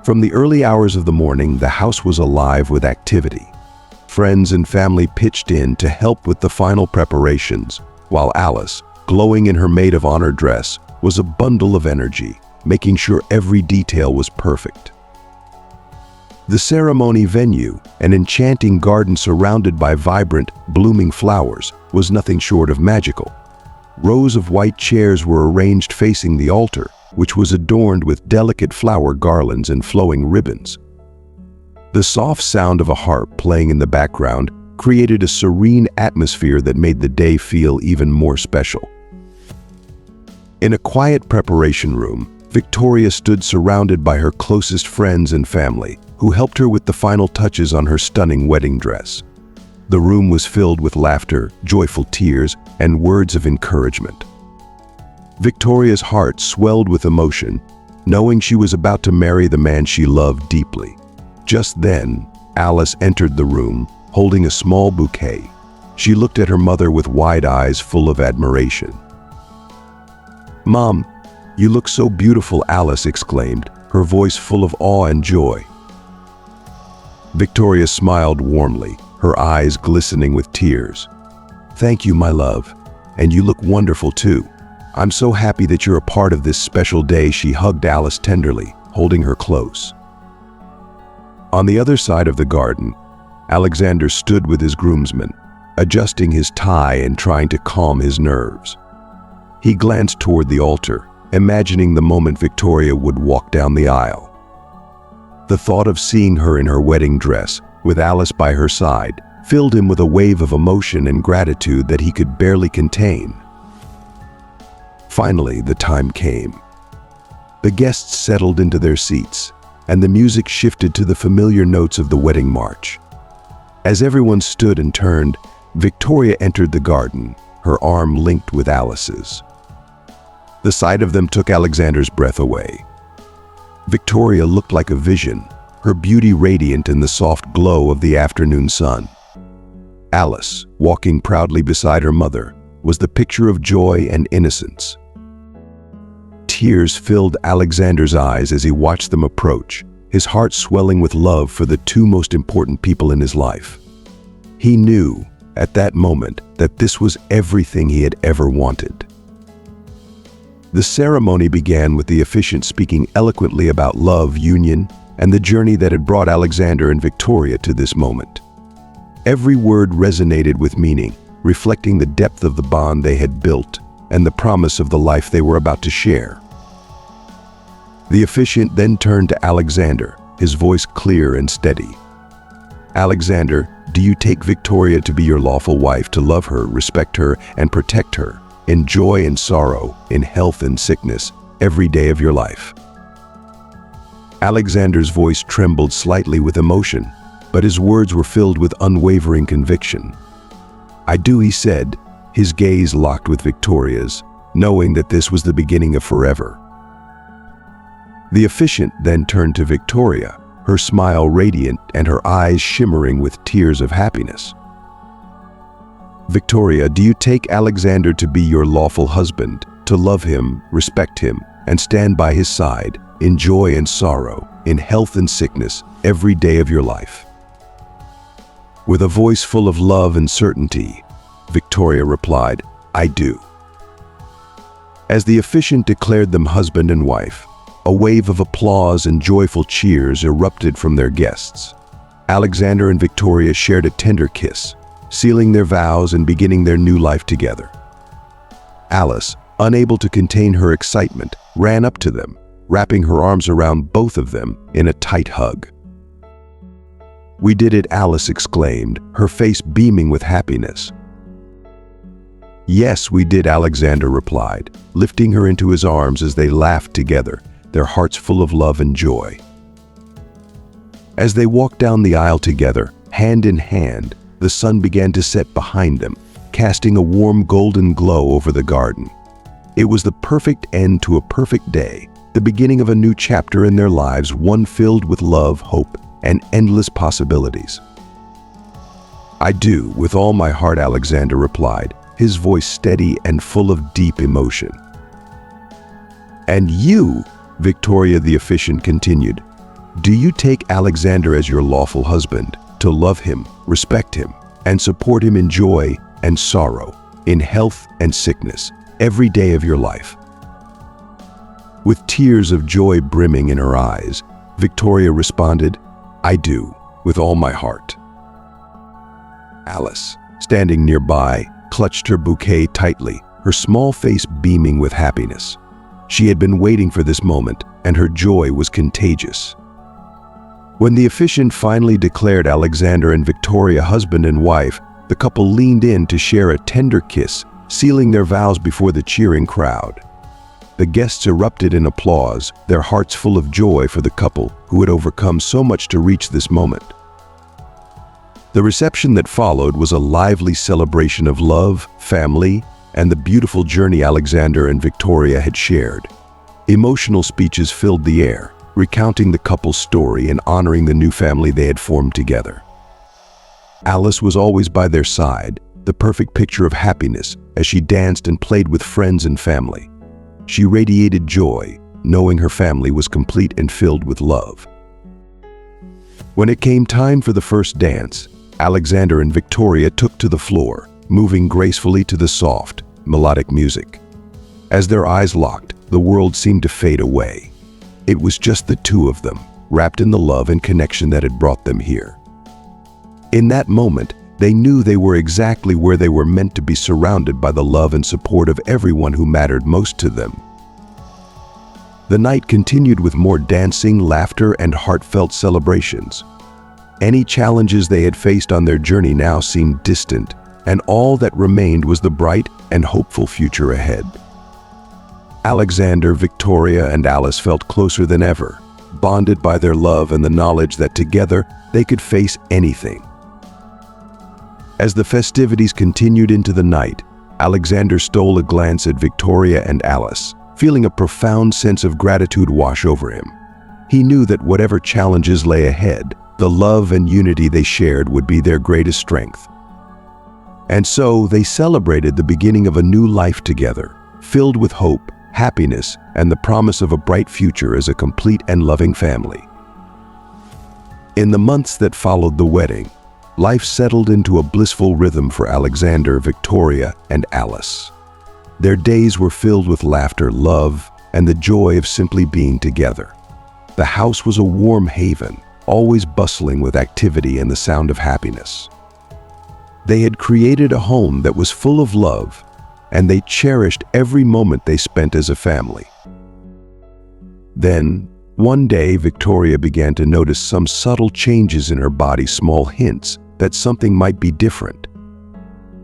From the early hours of the morning, the house was alive with activity. Friends and family pitched in to help with the final preparations, while Alice, glowing in her maid of honor dress, was a bundle of energy, making sure every detail was perfect. The ceremony venue, an enchanting garden surrounded by vibrant, blooming flowers, was nothing short of magical. Rows of white chairs were arranged facing the altar, which was adorned with delicate flower garlands and flowing ribbons. The soft sound of a harp playing in the background created a serene atmosphere that made the day feel even more special. In a quiet preparation room, Victoria stood surrounded by her closest friends and family, who helped her with the final touches on her stunning wedding dress. The room was filled with laughter, joyful tears, and words of encouragement. Victoria's heart swelled with emotion, knowing she was about to marry the man she loved deeply. Just then, Alice entered the room, holding a small bouquet. She looked at her mother with wide eyes full of admiration. "Mom, you look so beautiful," Alice exclaimed, her voice full of awe and joy. Victoria smiled warmly, her eyes glistening with tears. "Thank you, my love, and you look wonderful too. I'm so happy that you're a part of this special day," she hugged Alice tenderly, holding her close. On the other side of the garden, Alexander stood with his groomsmen, adjusting his tie and trying to calm his nerves. He glanced toward the altar, imagining the moment Victoria would walk down the aisle. The thought of seeing her in her wedding dress, with Alice by her side, filled him with a wave of emotion and gratitude that he could barely contain. Finally, the time came. The guests settled into their seats, and the music shifted to the familiar notes of the wedding march. As everyone stood and turned, Victoria entered the garden, her arm linked with Alice's. The sight of them took Alexander's breath away. Victoria looked like a vision, her beauty radiant in the soft glow of the afternoon sun. Alice, walking proudly beside her mother, was the picture of joy and innocence. Tears filled Alexander's eyes as he watched them approach, his heart swelling with love for the two most important people in his life. He knew, at that moment, that this was everything he had ever wanted. The ceremony began with the officiant speaking eloquently about love, union, and the journey that had brought Alexander and Victoria to this moment. Every word resonated with meaning, reflecting the depth of the bond they had built and the promise of the life they were about to share. The officiant then turned to Alexander, his voice clear and steady. "Alexander, do you take Victoria to be your lawful wife, to love her, respect her, and protect her, in joy and sorrow, in health and sickness, every day of your life?" Alexander's voice trembled slightly with emotion, but his words were filled with unwavering conviction. "I do," he said, his gaze locked with Victoria's, knowing that this was the beginning of forever. The officiant then turned to Victoria, her smile radiant and her eyes shimmering with tears of happiness. "Victoria, do you take Alexander to be your lawful husband, to love him, respect him, and stand by his side, in joy and sorrow, in health and sickness, every day of your life?" With a voice full of love and certainty, Victoria replied, "I do." As the officiant declared them husband and wife, a wave of applause and joyful cheers erupted from their guests. Alexander and Victoria shared a tender kiss, sealing their vows and beginning their new life together. Alice, unable to contain her excitement, ran up to them, wrapping her arms around both of them in a tight hug. "We did it," Alice exclaimed, her face beaming with happiness. "Yes, we did," Alexander replied, lifting her into his arms as they laughed together, their hearts full of love and joy. As they walked down the aisle together, hand in hand, the sun began to set behind them, casting a warm golden glow over the garden. It was the perfect end to a perfect day, the beginning of a new chapter in their lives, one filled with love, hope, and endless possibilities. "I do, with all my heart," Alexander replied, his voice steady and full of deep emotion. "And you," Victoria the officiant continued, "do you take Alexander as your lawful husband, to love him, respect him, and support him in joy and sorrow, in health and sickness, every day of your life?" With tears of joy brimming in her eyes, Victoria responded, "I do, with all my heart." Alice, standing nearby, clutched her bouquet tightly, her small face beaming with happiness. She had been waiting for this moment, and her joy was contagious. When the officiant finally declared Alexander and Victoria husband and wife, the couple leaned in to share a tender kiss, sealing their vows before the cheering crowd. The guests erupted in applause, their hearts full of joy for the couple who had overcome so much to reach this moment. The reception that followed was a lively celebration of love, family, and the beautiful journey Alexander and Victoria had shared. Emotional speeches filled the air, recounting the couple's story and honoring the new family they had formed together. Alice was always by their side, the perfect picture of happiness as she danced and played with friends and family. She radiated joy, knowing her family was complete and filled with love. When it came time for the first dance, Alexander and Victoria took to the floor, moving gracefully to the soft, melodic music. As their eyes locked, the world seemed to fade away. It was just the two of them, wrapped in the love and connection that had brought them here. In that moment, they knew they were exactly where they were meant to be, surrounded by the love and support of everyone who mattered most to them. The night continued with more dancing, laughter, and heartfelt celebrations. Any challenges they had faced on their journey now seemed distant, and all that remained was the bright and hopeful future ahead. Alexander, Victoria, and Alice felt closer than ever, bonded by their love and the knowledge that together they could face anything. As the festivities continued into the night, Alexander stole a glance at Victoria and Alice, feeling a profound sense of gratitude wash over him. He knew that whatever challenges lay ahead, the love and unity they shared would be their greatest strength. And so they celebrated the beginning of a new life together, filled with hope, happiness, and the promise of a bright future as a complete and loving family. In the months that followed the wedding, life settled into a blissful rhythm for Alexander, Victoria, and Alice. Their days were filled with laughter, love, and the joy of simply being together. The house was a warm haven, always bustling with activity and the sound of happiness. They had created a home that was full of love, and they cherished every moment they spent as a family. Then, one day, Victoria began to notice some subtle changes in her body, small hints that something might be different.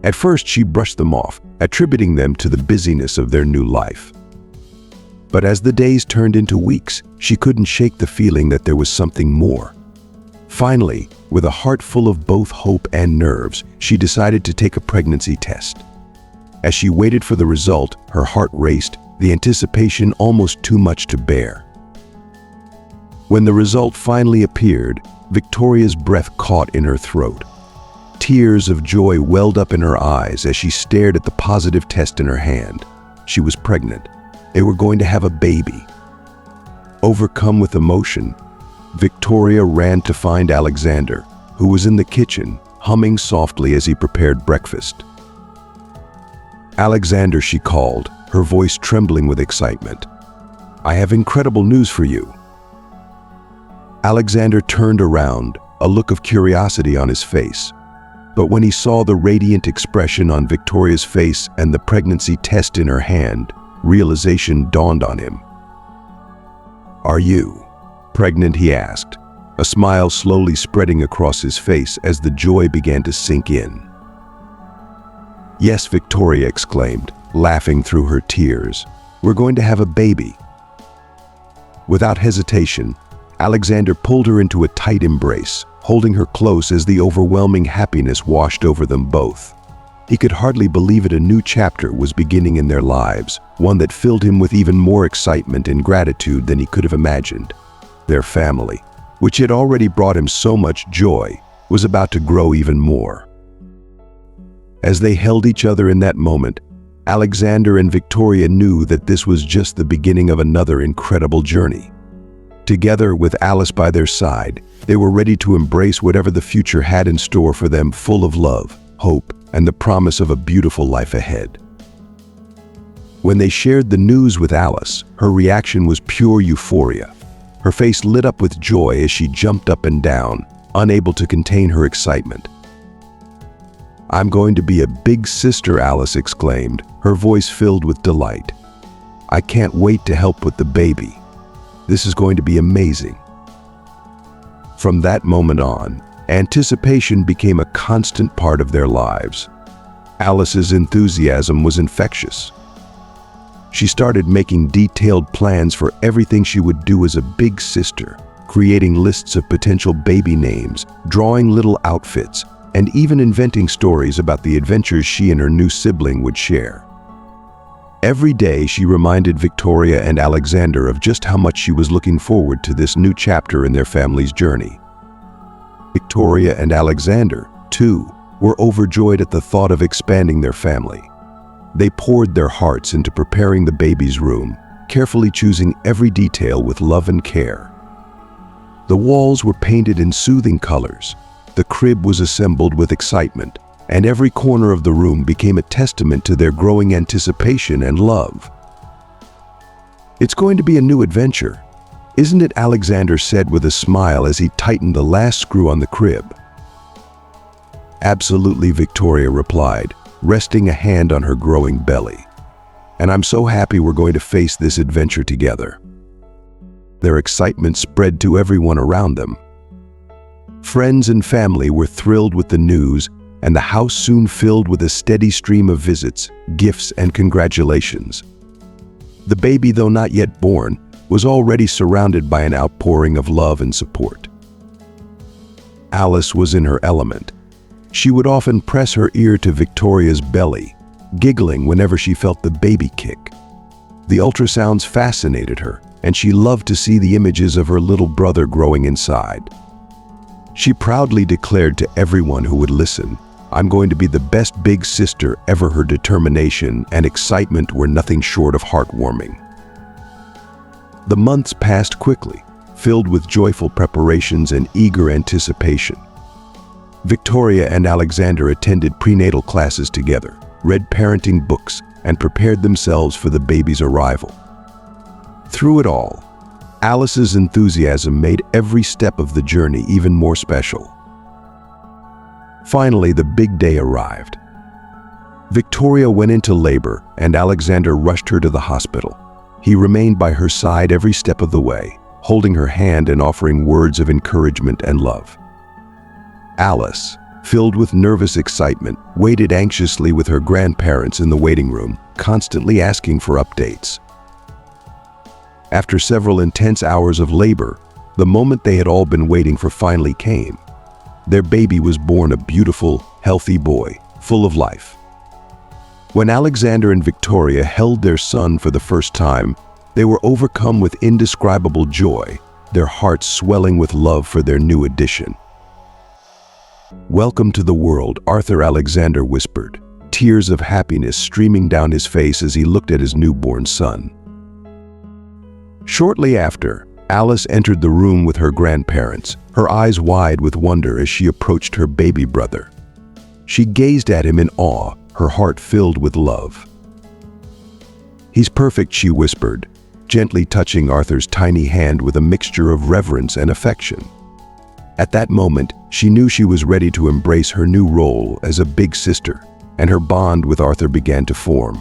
At first, she brushed them off, attributing them to the busyness of their new life. But as the days turned into weeks, she couldn't shake the feeling that there was something more. Finally, with a heart full of both hope and nerves, she decided to take a pregnancy test. As she waited for the result, her heart raced, the anticipation almost too much to bear. When the result finally appeared, Victoria's breath caught in her throat. Tears of joy welled up in her eyes as she stared at the positive test in her hand. She was pregnant. They were going to have a baby. Overcome with emotion, Victoria ran to find Alexander, who was in the kitchen, humming softly as he prepared breakfast. "Alexander," she called, her voice trembling with excitement. "I have incredible news for you." Alexander turned around, a look of curiosity on his face. But when he saw the radiant expression on Victoria's face and the pregnancy test in her hand, realization dawned on him. "Are you pregnant?" he asked, a smile slowly spreading across his face as the joy began to sink in. "Yes," Victoria exclaimed, laughing through her tears. "We're going to have a baby." Without hesitation, Alexander pulled her into a tight embrace, holding her close as the overwhelming happiness washed over them both. He could hardly believe it. A new chapter was beginning in their lives, one that filled him with even more excitement and gratitude than he could have imagined. Their family, which had already brought him so much joy, was about to grow even more. As they held each other in that moment, Alexander and Victoria knew that this was just the beginning of another incredible journey. Together, with Alice by their side, they were ready to embrace whatever the future had in store for them, full of love, hope, and the promise of a beautiful life ahead. When they shared the news with Alice, her reaction was pure euphoria. Her face lit up with joy as she jumped up and down, unable to contain her excitement. "I'm going to be a big sister," Alice exclaimed, her voice filled with delight. "I can't wait to help with the baby. This is going to be amazing." From that moment on, anticipation became a constant part of their lives. Alice's enthusiasm was infectious. She started making detailed plans for everything she would do as a big sister, creating lists of potential baby names, drawing little outfits, and even inventing stories about the adventures she and her new sibling would share. Every day she reminded Victoria and Alexander of just how much she was looking forward to this new chapter in their family's journey. Victoria and Alexander, too, were overjoyed at the thought of expanding their family. They poured their hearts into preparing the baby's room, carefully choosing every detail with love and care. The walls were painted in soothing colors, the crib was assembled with excitement, and every corner of the room became a testament to their growing anticipation and love. "It's going to be a new adventure, isn't it?" Alexander said with a smile as he tightened the last screw on the crib. "Absolutely," Victoria replied, resting a hand on her growing belly. "And I'm so happy we're going to face this adventure together." Their excitement spread to everyone around them. Friends and family were thrilled with the news, and the house soon filled with a steady stream of visits, gifts, and congratulations. The baby, though not yet born, was already surrounded by an outpouring of love and support. Alice was in her element. She would often press her ear to Victoria's belly, giggling whenever she felt the baby kick. The ultrasounds fascinated her, and she loved to see the images of her little brother growing inside. She proudly declared to everyone who would listen, "I'm going to be the best big sister ever." Her determination and excitement were nothing short of heartwarming. The months passed quickly, filled with joyful preparations and eager anticipation. Victoria and Alexander attended prenatal classes together, read parenting books, and prepared themselves for the baby's arrival. Through it all, Alice's enthusiasm made every step of the journey even more special. Finally, the big day arrived. Victoria went into labor, and Alexander rushed her to the hospital. He remained by her side every step of the way, holding her hand and offering words of encouragement and love. Alice, filled with nervous excitement, waited anxiously with her grandparents in the waiting room, constantly asking for updates. After several intense hours of labor, the moment they had all been waiting for finally came. Their baby was born, a beautiful, healthy boy, full of life. When Alexander and Victoria held their son for the first time, they were overcome with indescribable joy, their hearts swelling with love for their new addition. "Welcome to the world," Arthur Alexander whispered, tears of happiness streaming down his face as he looked at his newborn son. Shortly after, Alice entered the room with her grandparents, her eyes wide with wonder as she approached her baby brother. She gazed at him in awe, her heart filled with love. "He's perfect," she whispered, gently touching Arthur's tiny hand with a mixture of reverence and affection. At that moment, she knew she was ready to embrace her new role as a big sister, and her bond with Arthur began to form.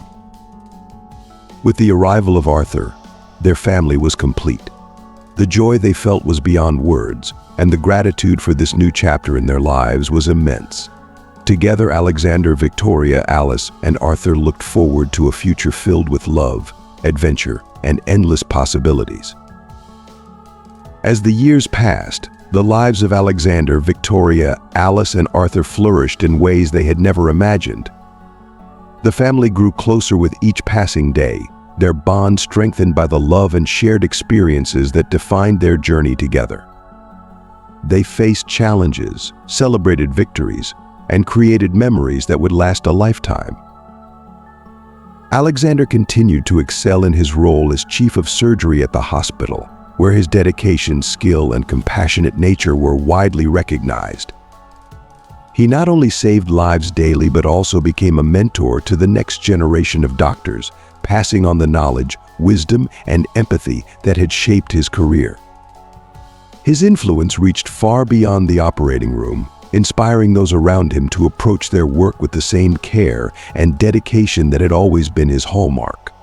With the arrival of Arthur, their family was complete. The joy they felt was beyond words, and the gratitude for this new chapter in their lives was immense. Together, Alexander, Victoria, Alice, and Arthur looked forward to a future filled with love, adventure, and endless possibilities. As the years passed, the lives of Alexander, Victoria, Alice, and Arthur flourished in ways they had never imagined. The family grew closer with each passing day, their bond strengthened by the love and shared experiences that defined their journey together. They faced challenges, celebrated victories, and created memories that would last a lifetime. Alexander continued to excel in his role as chief of surgery at the hospital, where his dedication, skill, and compassionate nature were widely recognized. He not only saved lives daily but also became a mentor to the next generation of doctors, passing on the knowledge, wisdom, and empathy that had shaped his career. His influence reached far beyond the operating room, inspiring those around him to approach their work with the same care and dedication that had always been his hallmark.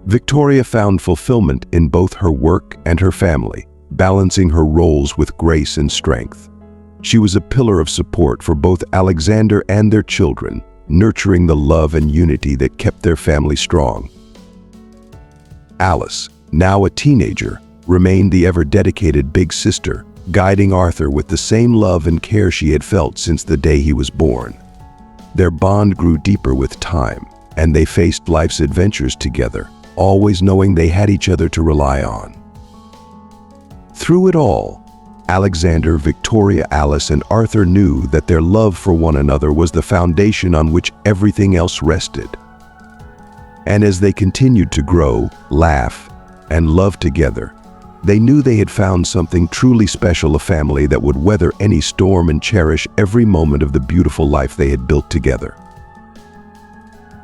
Victoria found fulfillment in both her work and her family, balancing her roles with grace and strength. She was a pillar of support for both Alexander and their children, nurturing the love and unity that kept their family strong. Alice, now a teenager, remained the ever-dedicated big sister, guiding Arthur with the same love and care she had felt since the day he was born. Their bond grew deeper with time, and they faced life's adventures together, always knowing they had each other to rely on. Through it all, Alexander, Victoria, Alice, and Arthur knew that their love for one another was the foundation on which everything else rested. And as they continued to grow, laugh, and love together, they knew they had found something truly special, a family that would weather any storm and cherish every moment of the beautiful life they had built together.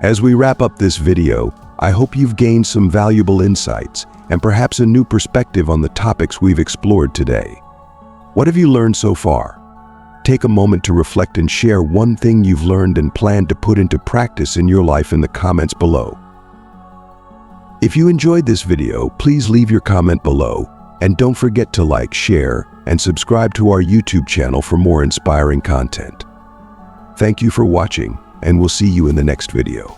As we wrap up this video, I hope you've gained some valuable insights and perhaps a new perspective on the topics we've explored today. What have you learned so far? Take a moment to reflect and share one thing you've learned and plan to put into practice in your life in the comments below. If you enjoyed this video, please leave your comment below, and don't forget to like, share, and subscribe to our YouTube channel for more inspiring content. Thank you for watching, and we'll see you in the next video.